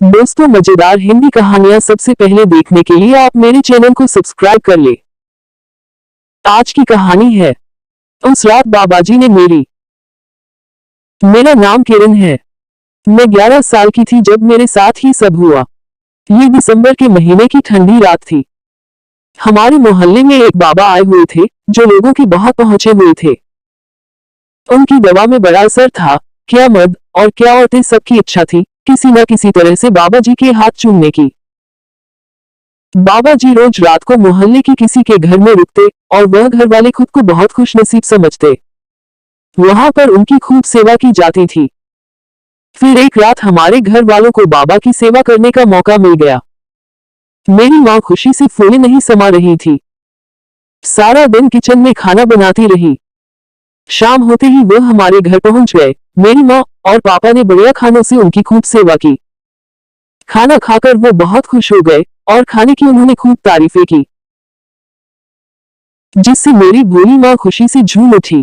दोस्तों, मजेदार हिंदी कहानियां सबसे पहले देखने के लिए आप मेरे चैनल को सब्सक्राइब कर ले। आज की कहानी है उस रात बाबाजी ने मेरा नाम किरण है। मैं 11 साल की थी जब मेरे साथ ही सब हुआ। ये दिसंबर के महीने की ठंडी रात थी। हमारे मोहल्ले में एक बाबा आए हुए थे जो लोगों के बहुत पहुंचे हुए थे। उनकी दवा में बड़ा असर था। क्या मर्द और क्या औरतें, सबकी इच्छा थी किसी न किसी तरह से बाबा जी के हाथ चूमने की। बाबा जी रोज रात को मोहल्ले की किसी के घर में रुकते और वह घर वाले खुद को बहुत खुशनसीब समझते। वहां पर उनकी खूब सेवा की जाती थी। फिर एक रात हमारे घर वालों को बाबा की सेवा करने का मौका मिल गया। मेरी माँ खुशी से फूले नहीं समा रही थी। सारा दिन किचन में खाना बनाती रही। शाम होते ही वह हमारे घर पहुंच गए। मेरी माँ और पापा ने बढ़िया खानों से उनकी खूब सेवा की। खाना खाकर वो बहुत खुश हो गए और खाने की उन्होंने खूब तारीफें की, जिससे मेरी भोली माँ खुशी से झूम उठी।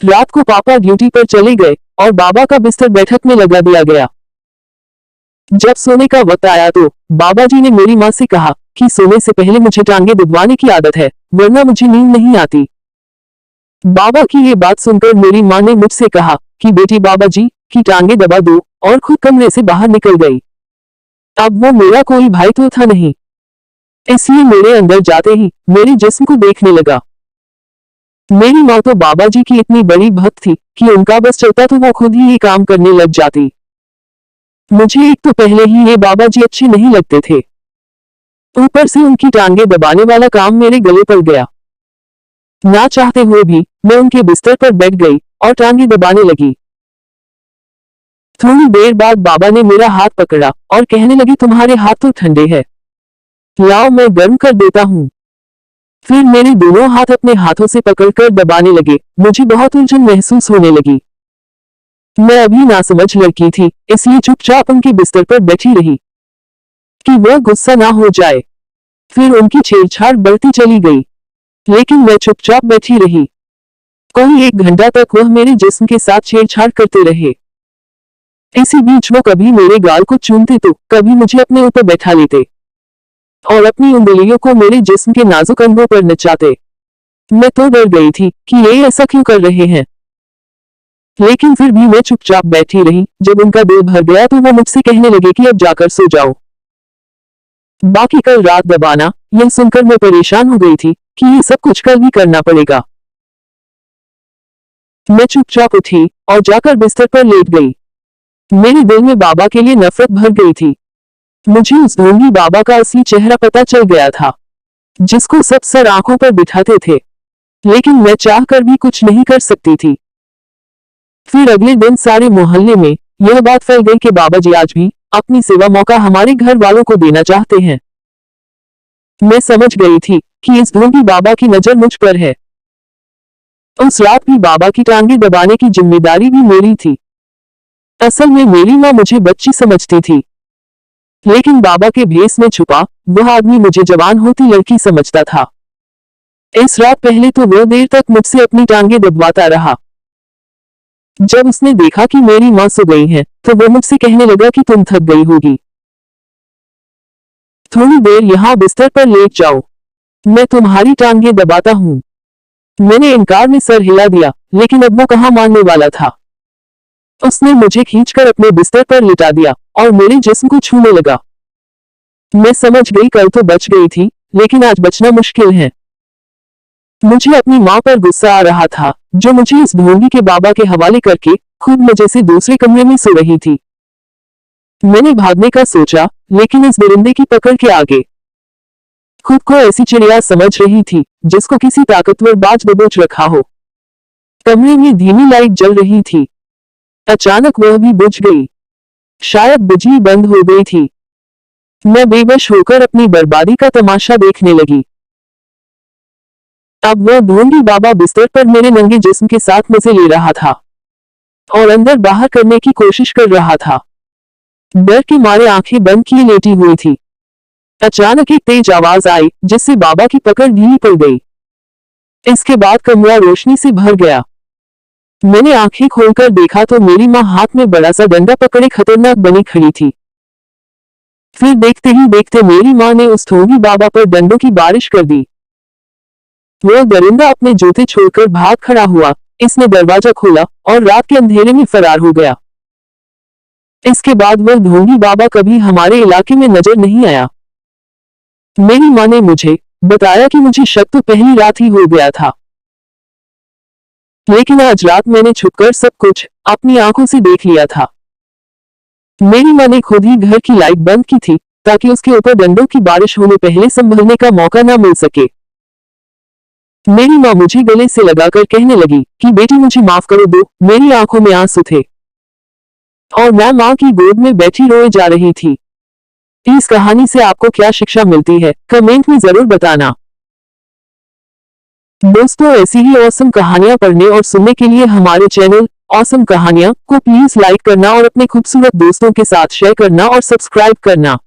रात को पापा ड्यूटी पर चले गए और बाबा का बिस्तर बैठक में लगा दिया गया। जब सोने का वक्त आया तो बाबा जी ने मेरी माँ से कहा कि सोने से पहले मुझे टांगे दबाने की आदत है, वरना मुझे नींद नहीं आती। बाबा की ये बात सुनकर मेरी माँ ने मुझसे कहा कि बेटी, बाबा जी की टांगे दबा दो, और खुद कमरे से बाहर निकल गई। अब वो मेरा कोई भाई तो था नहीं, इसलिए मेरे अंदर जाते ही मेरे जिस्म को देखने लगा। मेरी माँ तो बाबा जी की इतनी बड़ी भक्त थी कि उनका बस चलता तो वो खुद ही ये काम करने लग जाती। मुझे एक तो पहले ही ये बाबा जी अच्छे नहीं लगते थे, ऊपर से उनकी टांगे दबाने वाला काम मेरे गले पड़ गया। ना चाहते हुए भी मैं उनके बिस्तर पर बैठ गई और टांगे दबाने लगी। थोड़ी देर बाद बाबा ने मेरा हाथ पकड़ा और कहने लगे, तुम्हारे हाथ तो ठंडे हैं, लाओ मैं गर्म कर देता हूँ। फिर मेरे दोनों हाथ अपने हाथों से पकड़कर दबाने लगे। मुझे बहुत उलझन महसूस होने लगी। मैं अभी नासमझ लड़की थी, इसलिए चुपचाप उनके बिस्तर पर बैठी रही कि वह गुस्सा ना हो जाए। फिर उनकी छेड़छाड़ बढ़ती चली गई, लेकिन मैं चुपचाप बैठी रही। कोई 1 घंटा तक वह मेरे जिस्म के साथ छेड़छाड़ करते रहे। इसी बीच वो कभी मेरे गाल को चूमते तो कभी मुझे अपने ऊपर बैठा लेते और अपनी उंगलियों को मेरे जिस्म के नाजुक अंगों पर नचाते। मैं तो डर गई थी कि ये ऐसा क्यों कर रहे हैं, लेकिन फिर भी मैं चुपचाप बैठी रही। जब उनका दिल भर गया तो वो मुझसे कहने लगे कि अब जाकर सो जाओ, बाकी कल रात दबाना। यह सुनकर मैं परेशान हो गई थी कि ये सब कुछ कल भी करना पड़ेगा। मैं चुपचाप उठी और जाकर बिस्तर पर लेट गई। मेरे दिल में बाबा के लिए नफरत भर गई थी। मुझे उस ढोंगी बाबा का असली चेहरा पता चल गया था, जिसको सब सर आंखों पर बिठाते थे, लेकिन मैं चाहकर भी कुछ नहीं कर सकती थी। फिर अगले दिन सारे मोहल्ले में यह बात फैल गई कि बाबा जी आज भी अपनी सेवा मौका हमारे घर वालों को देना चाहते हैं। मैं समझ गई थी कि इस ढोंगी बाबा की नजर मुझ पर है। उस रात भी बाबा की टांगे दबाने की जिम्मेदारी भी मेरी थी। असल में मेरी माँ मुझे बच्ची समझती थी, लेकिन बाबा के भेस में छुपा वह आदमी मुझे जवान होती लड़की समझता था। इस रात पहले तो वह देर तक मुझसे अपनी टांगे दबवाता रहा। जब उसने देखा कि मेरी माँ सो गई है तो वह मुझसे कहने लगा कि तुम थक गई होगी, थोड़ी देर यहाँ बिस्तर पर लेट जाओ, मैं तुम्हारी टांगे दबाता हूँ। मैंने इनकार में सर हिला दिया, लेकिन अब वो कहाँ मानने वाला था। उसने मुझे खींचकर अपने बिस्तर पर लिटा दिया और मेरे जिस्म को छूने लगा। मैं समझ गई कल तो बच गई थी, लेकिन आज बचना मुश्किल है। मुझे अपनी माँ पर गुस्सा आ रहा था, जो मुझे इस ढोंगी के बाबा के हवाले करके खुद मजे से दूसरे कमरे में सो रही थी। मैंने भागने का सोचा, लेकिन इस दरिंदे की पकड़ के आगे खुद को ऐसी चिड़िया समझ रही थी जिसको किसी ताकतवर बाज दबोच रखा हो। कमरे में धीमी लाइट जल रही थी। अचानक वह भी बुझ गई, शायद बिजली बंद हो गई थी। मैं बेबस होकर अपनी बर्बादी का तमाशा देखने लगी। अब वह ढोंगी बाबा बिस्तर पर मेरे नंगे जिस्म के साथ मजे ले रहा था और अंदर बाहर करने की कोशिश कर रहा था। डर के मारे आंखें बंद किए लेटी हुई थी। अचानक एक तेज आवाज आई, जिससे बाबा की पकड़ ढीली पड़ गई। इसके बाद कमरा रोशनी से भर गया। मैंने आंखें खोलकर देखा तो मेरी माँ हाथ में बड़ा सा डंडा पकड़े खतरनाक बनी खड़ी थी। फिर देखते ही देखते मेरी माँ ने उस ढोंगी बाबा पर डंडों की बारिश कर दी। वो दरिंदा अपने जूते छोड़कर भाग खड़ा हुआ। इसने दरवाजा खोला और रात के अंधेरे में फरार हो गया। इसके बाद वह ढोंगी बाबा कभी हमारे इलाके में नजर नहीं आया। मेरी माँ ने मुझे बताया कि मुझे शक तो पहली रात ही हो गया था, लेकिन आज रात मैंने छुपकर सब कुछ अपनी आंखों से देख लिया था। मेरी माँ ने खुद ही घर की लाइट बंद की थी ताकि उसके ऊपर डंडों की बारिश होने पहले संभलने का मौका ना मिल सके। मेरी माँ मुझे गले से लगाकर कहने लगी कि बेटी मुझे माफ करो दो। मेरी आंखों में आंसू थे और मैं माँ की गोद में बैठी रोए जा रही थी। इस कहानी से आपको क्या शिक्षा मिलती है, कमेंट में जरूर बताना। दोस्तों, ऐसी ही ऑसम कहानियां पढ़ने और सुनने के लिए हमारे चैनल ऑसम कहानियां को प्लीज लाइक करना और अपने खूबसूरत दोस्तों के साथ शेयर करना और सब्सक्राइब करना।